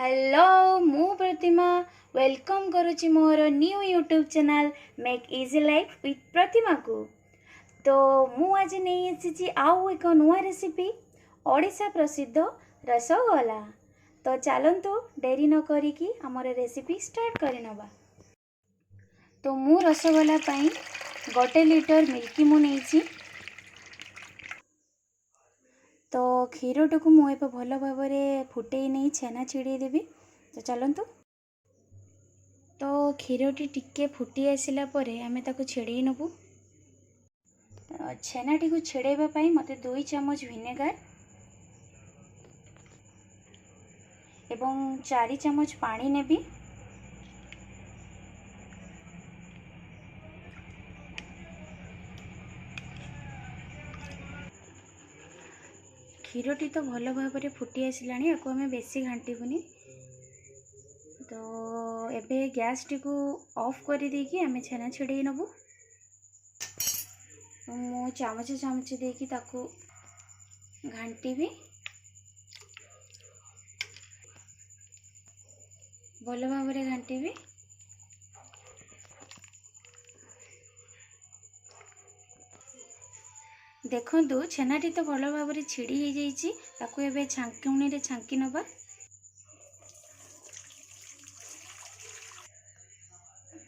Hello मु Pratima welcome करुच्ची मोर new YouTube channel make easy life with Pratima को। तो मु आज नहीं आसी आउ एक नुआ रेसिपी ओडिशा प्रसिद्ध रसगोला। तो चलतु डेरी न करिकी हमर रेसिपी स्टार्ट करनबा। तो मु रसगोला पाई 1 लीटर मिल्की मु नहीं। तो क्षीरटा को मुझे भल भाव फुटे नहीं छेना छिड़े देवी। तो चलतु। तो क्षीरटी टिके फुटी आसला आम ताको छेड़े नबू। छेनाटी को छेड़ाई मत 2 चम्मच विनेगार एवं 4 चम्मच पानी नेबी। क्षीरटी तो भल भाव फुटी आसला आपको आम बेसी घाटीबुनी। तो एबे गैस टी को ऑफ कर देकी आम छेना छेड़े नबू। मु चामच चामच देकी ताको घाटीबी भल भाव घाटीबी। देखंतु छेनाटी तो भल भाव छिड़ी हो जाइए। ताको एबे छांकुणी रे छांकी नबा।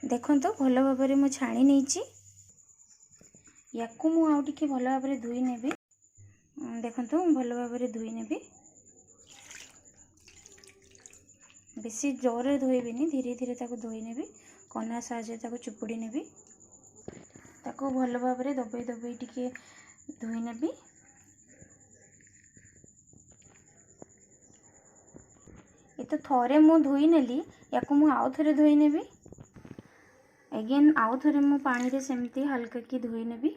देखंतु भल भाव मु छाणी नहीं। याकू मु आउ टिके भल भाव धोई नेबी। देखंतु भल भाव धोई नेबी। बेसी जोर धोइबिनी, धीरे धीरे ताको धोई नेबी। कना साहाय्य ताको चुपुड़ी नेबी। ताको भल भाव दबाई दबाई टिके धोई नेबी। ये तो थोड़े मु धोई नेली, याकू मु आउ थरे धोई नेबी। अगेन आउ थरे मु पानी रे सेमती हल्का की धोई नेबी।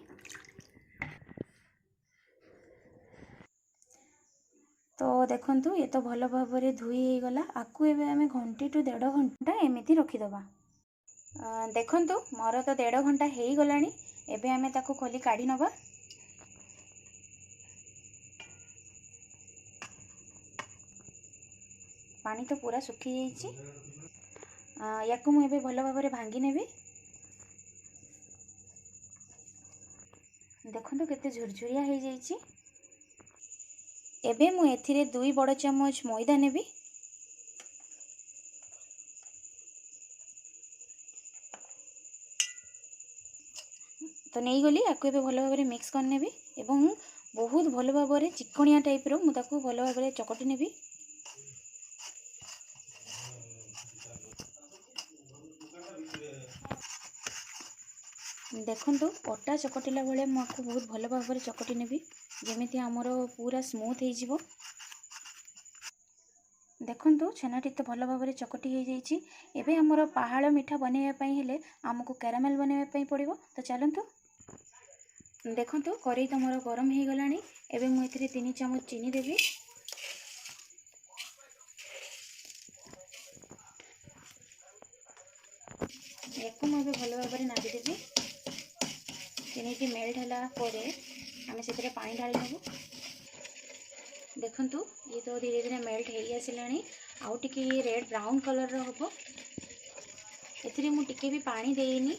तो देखंतु ये तो भल भाव धोई हो गला। आकु एबे आमे घंटे टू 1.5 घंटा एमिति रखिदबा। देखंतु मोर तो 1.5 घंटा हो गलानी। एबे आमे ताको खोली काढ़ी नबा। पानी तो पूरा सुखी जाइए। याकू मु एबे भल भाव भांगी नेबी। देखंतु केते झुरझुरिया हो जाइए। एबे मु एथिरे 2 बड़ चम्मच मैदा नेबी। तो नहीं गली आपको एबे भल भाव मिक्स कर नेबी एवं बहुत भल भाव चिकनिया टाइप रो मु ताको भल भाव चकटी नेबी। देखंतु अटा चकटिला बेले मुझे बहुत भल भाव चकटी नेबी जेमिति आमर पूरा स्मूथ हो जिवो। देखंतु छेनाटी तो भल भाव चकटी हो जाइए। एबे आमर पहाड़ मिठा बनैया पई हेले आमको कैरामेल बनैया पई पड़िबो। तो चलंतु। देखंतु कढ़ई तो मोर गरम हो गलानी। एबे मु एथिरे 3 चम्मच चीनी देबी। याकू मु एबे भल भाव नादी देबी। चीनी मेल्ट होला परे आमे सेतिरे पानी ढाली नेबू। देखंतु ये तो धीरे धीरे मेल्ट हो आसलानी। आउ टिके ये रेड ब्राउन कलर रो हबो। एथिरे मु टिके भी पानी देइनी।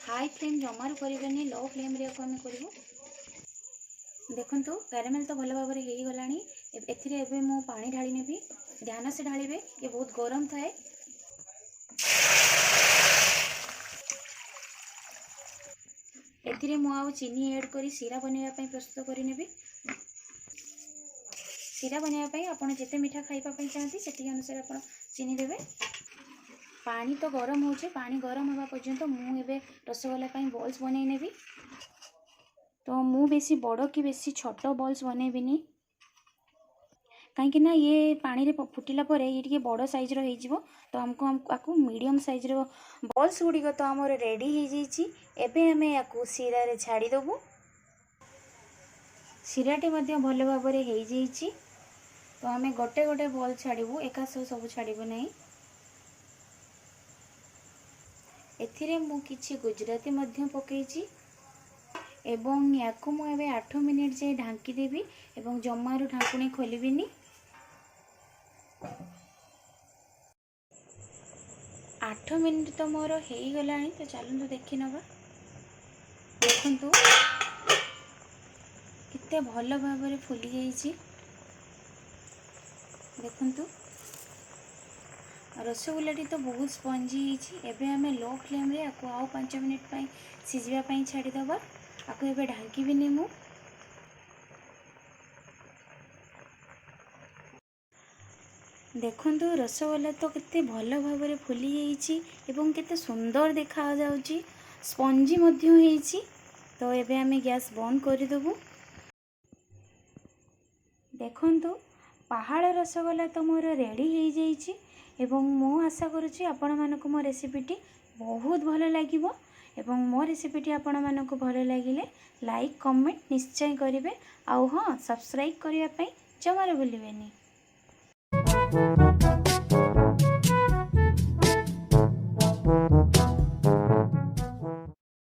हाई फ्लेम जमार करिबेनी, लो फ्लेम रे को हम करिवो। देखंतु कैरामेल तो भल भाव हो गलानी। एथिरे एबे मु पानी ढाली नेबी। ध्यान से ढालिबे, ये बहुत गरम थाए। एथिरे मु आउ चीनी ऐड करी सीरा बनैया पई प्रस्तुत करि नेबी। सीरा बनैया पई आपण जेते मीठा खाइबा पई चाहती सेति अनुसार आपण चीनी देबे। पानी तो गरम होचे, पानी गरम होगा पर्यंत मु एबे रसगोला पई बॉल्स बनै नेबी। तो मु बेसी बड़ कि बेसी छोट बॉल्स बनैबिनी, कहीं ना ये पानी रे फुटिला परे ये टिके बड़ साइज रो हो जिवो। तो हमको आपको मीडियम साइज रो बॉल्स गुडी तो हमर रेडी हो जाइए। एबे हमें याकू सीरा रे छाड़ी दबु। सीराटी मध्य भल भाव हो जाइए। तो आम गोटे गोटे बॉल छाड़ू, एका सब छाड़ू नहीं। एथिरे मु किछि गुजराती मध्य पकईची एवं याकू मु एबे 8 मिनिट जे ढांकी देबी एवं जमारू ढाकुणी खोलिबिनी। मिनिट तो मोर हो गलानी। तो चलतु देखी नवा। देखंतु केते भल भाव में फुली जाइए। देखंतु रसगोल्लाटी तो बहुत स्पंजी एबे आमे लो फ्लेम रे आको आउ 5 मिनिट पई सिझिबा पई छाड़ी दबा। आको एबे ढांकी भी नेमु। देखंतु रसगोल्ला तो केते भल भाव में फुली जाइए एवं केते सुंदर देखा जाउची, स्पंजी मध्य होइची। तो एबे आमे गैस बंद कर देबु। देखंतु पहाड़ रसगोल्ला तो मोर रेडी हो जाइए एवं मु आशा करुच्ची आपण मानक मो रेसिपीटी बहुत भल लागिबो। एवं मो रेसिपीटी आपण मानक भल लागिले लाइक कमेंट निश्चय करेंगे। आउ हाँ, सब्सक्राइब करने जमार भूलें।